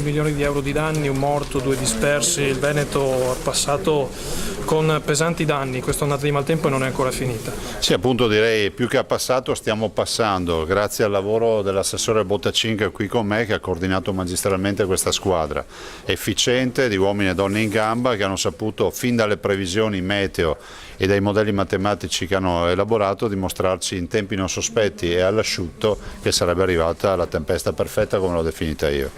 Milioni di euro di danni, un morto, 2 dispersi, il Veneto ha passato con pesanti danni, questa ondata di maltempo non è ancora finita. Sì, appunto direi più che ha passato stiamo passando, grazie al lavoro dell'assessore Bottacin che è qui con me, che ha coordinato magistralmente questa squadra efficiente di uomini e donne in gamba che hanno saputo fin dalle previsioni meteo e dai modelli matematici che hanno elaborato dimostrarci in tempi non sospetti e all'asciutto che sarebbe arrivata la tempesta perfetta come l'ho definita io.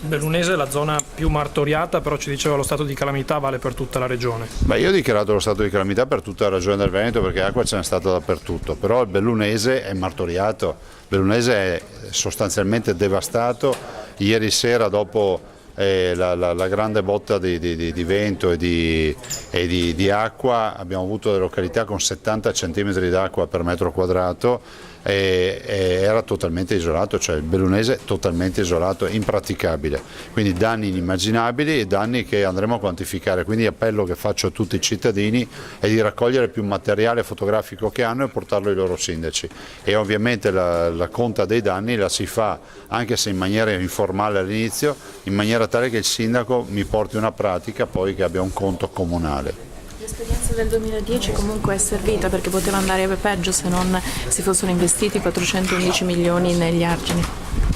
Bellunese è la zona più martoriata, però ci diceva lo stato di calamità vale per tutta la regione. Beh, io ho dichiarato lo stato di calamità per tutta la regione del Veneto perché acqua ce n'è stata dappertutto, però il Bellunese è martoriato, il Bellunese è sostanzialmente devastato. Ieri sera dopo la grande botta di vento e di acqua abbiamo avuto delle località con 70 cm d'acqua per metro quadrato e era totalmente isolato, cioè il Bellunese totalmente isolato, impraticabile, quindi danni inimmaginabili e danni che andremo a quantificare, quindi l'appello che faccio a tutti i cittadini è di raccogliere più materiale fotografico che hanno e portarlo ai loro sindaci e ovviamente la conta dei danni la si fa anche se in maniera informale all'inizio, in maniera tale che il sindaco mi porti una pratica poi che abbia un conto comunale. L'esperienza del 2010 comunque è servita perché poteva andare peggio se non si fossero investiti 411 milioni negli argini.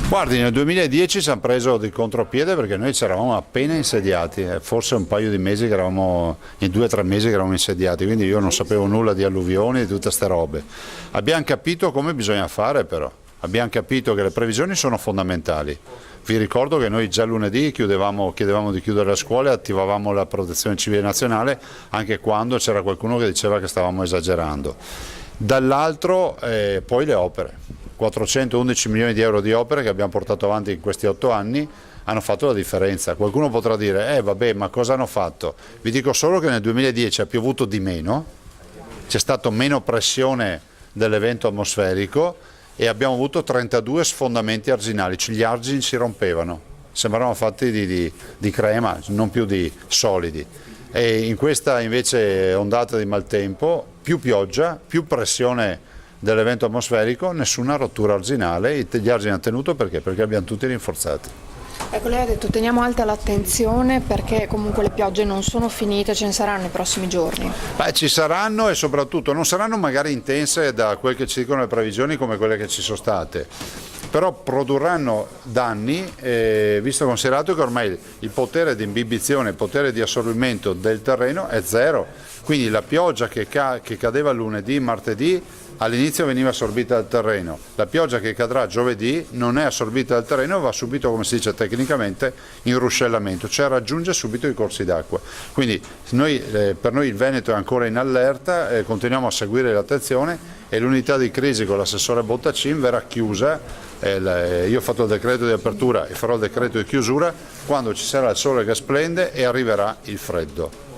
Guardi, nel 2010 ci hanno preso di contropiede perché noi ci eravamo appena insediati, forse un paio di mesi che eravamo, in 2 o 3 mesi che eravamo insediati, quindi io non sapevo nulla di alluvioni e di tutte queste robe. Abbiamo capito come bisogna fare però, abbiamo capito che le previsioni sono fondamentali. Vi ricordo che noi già lunedì chiedevamo di chiudere le scuole e attivavamo la protezione civile nazionale anche quando c'era qualcuno che diceva che stavamo esagerando. Dall'altro poi le opere, 411 milioni di euro di opere che abbiamo portato avanti in questi 8 anni hanno fatto la differenza. Qualcuno potrà dire, vabbè, ma cosa hanno fatto? Vi dico solo che nel 2010 ha piovuto di meno, c'è stata meno pressione dell'evento atmosferico e abbiamo avuto 32 sfondamenti arginali, cioè gli argini si rompevano, sembravano fatti di crema, non più di solidi. E in questa invece ondata di maltempo, più pioggia, più pressione dell'evento atmosferico, nessuna rottura arginale, gli argini hanno tenuto perché? Perché abbiamo tutti rinforzati. Ecco, lei ha detto teniamo alta l'attenzione perché comunque le piogge non sono finite, ce ne saranno nei prossimi giorni. Beh, ci saranno e soprattutto non saranno magari intense da quel che ci dicono le previsioni come quelle che ci sono state, però produrranno danni, visto e considerato che ormai il potere di imbibizione, il potere di assorbimento del terreno è zero, quindi la pioggia che cadeva lunedì, martedì, all'inizio veniva assorbita dal terreno, la pioggia che cadrà giovedì non è assorbita dal terreno, va subito, come si dice tecnicamente, in ruscellamento, cioè raggiunge subito i corsi d'acqua. Quindi per noi il Veneto è ancora in allerta, continuiamo a seguire l'attenzione e l'unità di crisi con l'assessore Bottacin verrà chiusa. Io ho fatto il decreto di apertura e farò il decreto di chiusura quando ci sarà il sole che splende e arriverà il freddo.